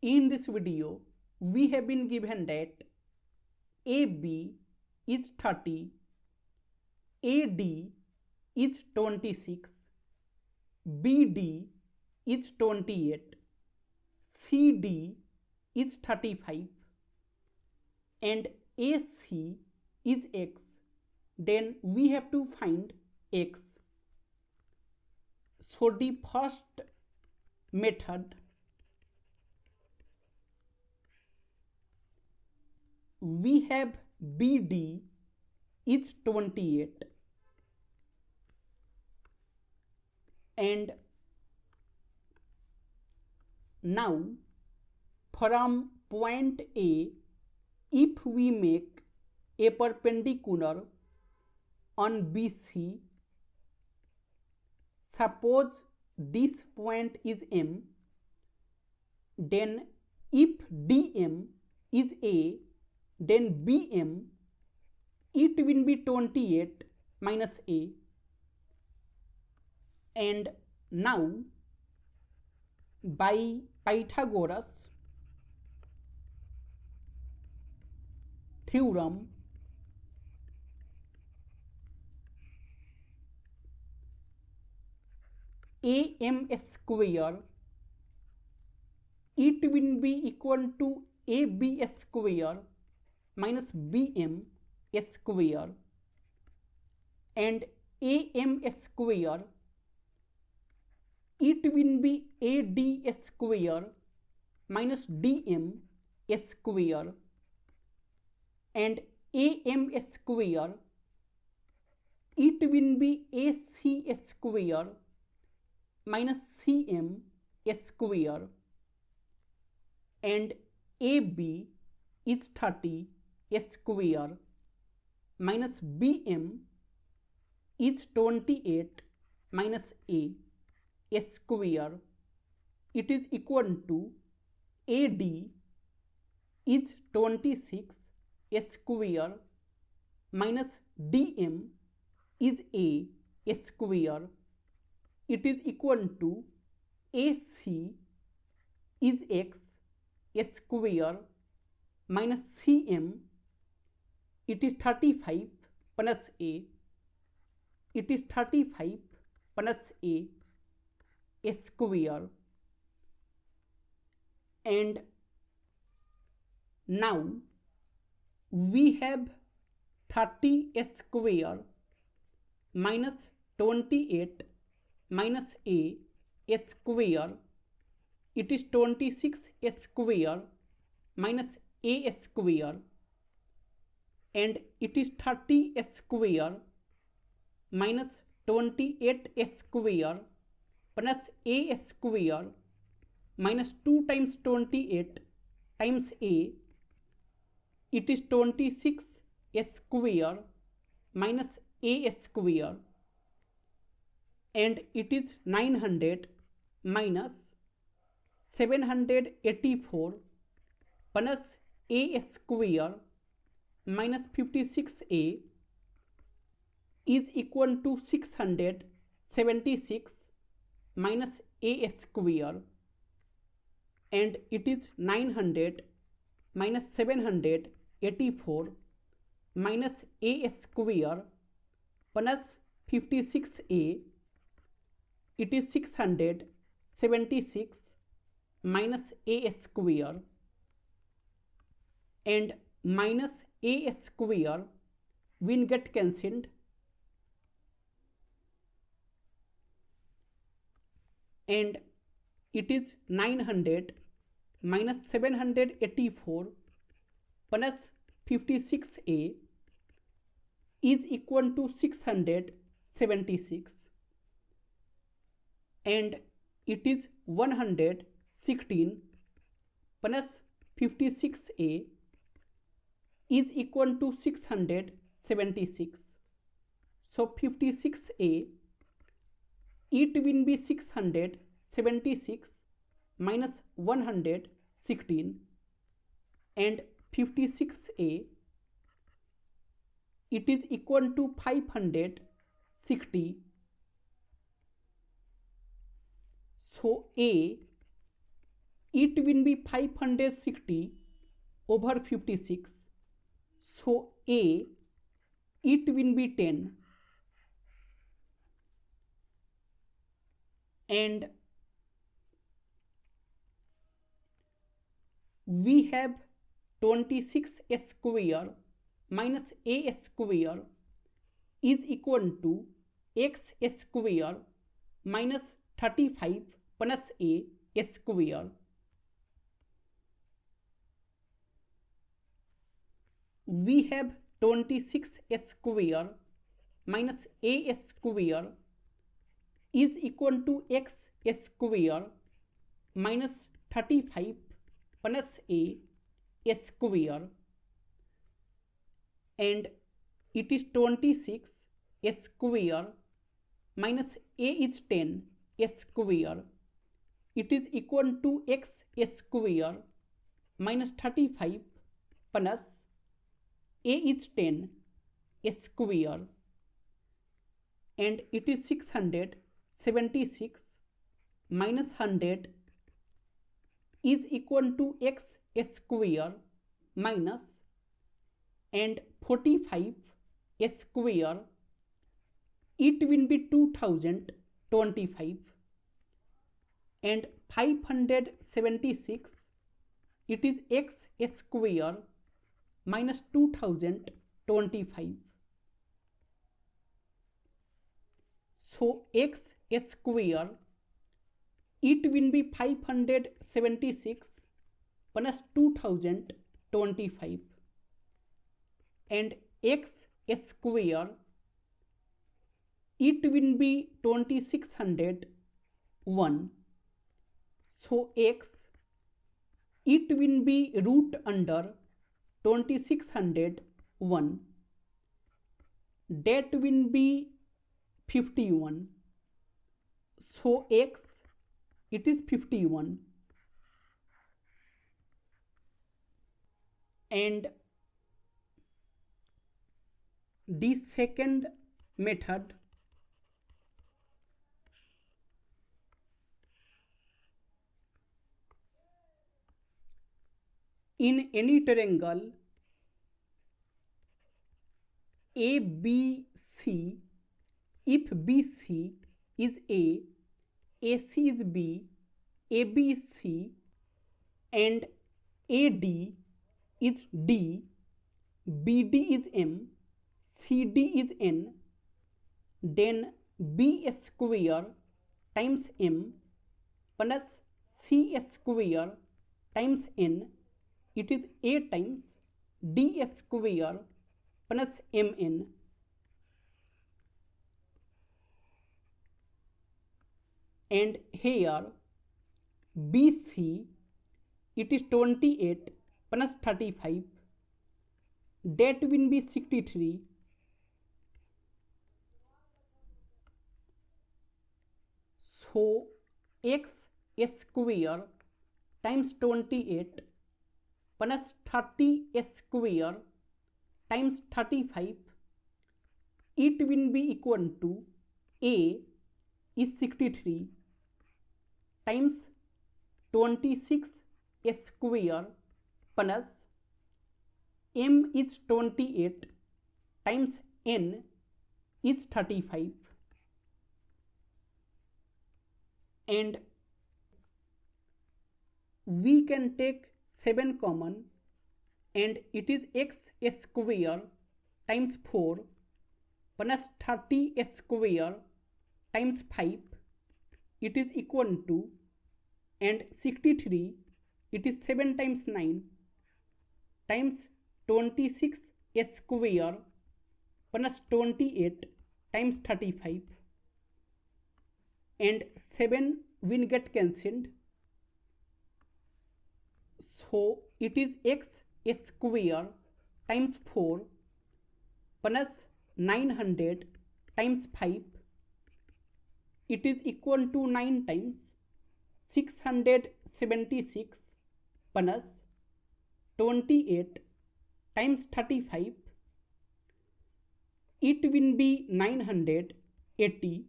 In this video, we have been given that AB is 30, AD is 26, BD is 28, CD is 35, and AC is X. Then we have to find X. So the first method, we have BD is 28 and now from point A, if we make a perpendicular on BC, suppose this point is M, then if DM is A, then BM, it will be 28 minus A. And now by Pythagoras theorem, AM square, it will be equal to AB square minus BM square, and AM square, it will be AD square minus DM square, and AM square, it will be AC square minus CM square, and AB is 30 square minus BM is 28 minus A square, it is equal to AD is 26 square minus DM is A square, it is equal to AC is X square minus CM, it is 35 plus A, it is 35 plus A square. And now we have 30 square minus 28 minus A square, it is 26 square minus A square, and it is 30 square minus 28 square plus A square minus 2 times 28 times A, it is 26 square minus A square, and it is 900 minus 784 plus A square minus 56A is equal to 676 minus A square, and it is 900 minus 784 minus A square plus 56A, it is 676 minus A square, and minus A square will get cancelled, and it is 900 minus 784 plus 56A is equal to 676, and it is 116 plus 56A is equal to 676. So 56A, it will be 676 minus 116, and 56A, it is equal to 560. So A it will be 560 over 56. So A, it will be 10, and we have 26 square minus A square is equal to x square minus 35 plus A square. We have 26 square minus A square is equal to x square minus 35 plus A square, and it is 26 square minus A is 10 square. It is equal to x square minus 35 plus A is 10 square, and it is 676 minus 100 is equal to x square minus and 45 square, it will be 2025, and 576 it is x square minus 2025. So x square it will be 576 plus 2025, and x square it will be 2601. So x it will be root under 2601, that will be 51. So x it is 51, and the second method, in any triangle ABC, if BC is A, AC is B, AB is C, and AD is D, BD is M, CD is N, then B square times M plus C square times N, it is A times D square plus Mn. And here BC it is 28 plus 35, that will be 63. So x square times 28 plus 30 square times 35, it will be equal to A is 63 times 26 square plus M is 28 times N is 35, and we can take 7 common, and it is x square times 4 plus 30 square times 5, it is equal to, and 63 it is 7 times 9 times 26 square plus 28 times 35, and 7 will get cancelled. So it is x square times 4 plus 900 times 5, it is equal to 9 times 676 plus 28 times 35, it will be 980,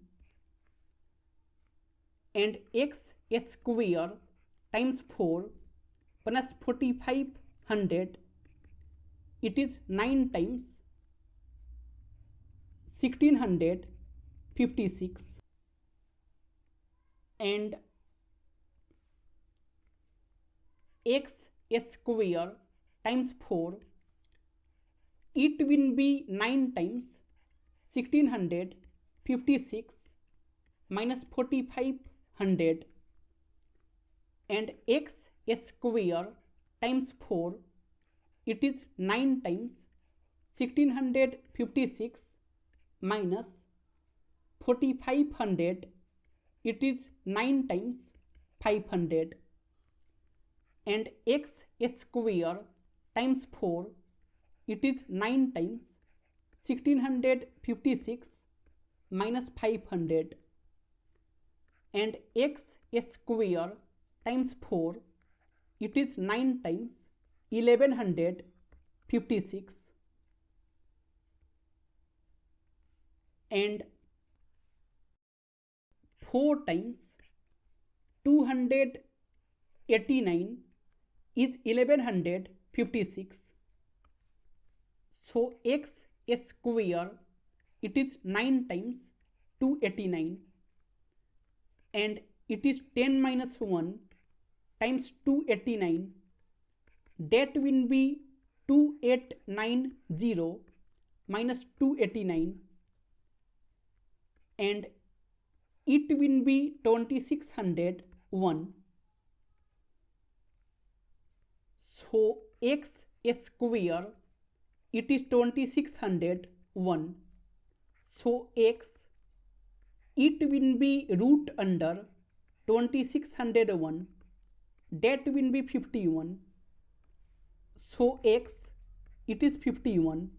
and x square times 4 plus 4500, it is 9 times 1656, and x square times 4, it will be 9 times 1656 minus 4500, and x square times 4, it is 9 times 1656 minus 4500, it is 9 times 500, and x square times 4, it is 9 times 1656 minus 500, and x square times 4, it is 9 times 1156, and 4 times 289 is 1156. So x square, it is 9 times 289, and it is 10 minus 1 times 289, that will be 2890 minus 289, and it will be 2601. So x square, it is 2601. So x, it will be root under 2601, that will be 51. So x, it is 51.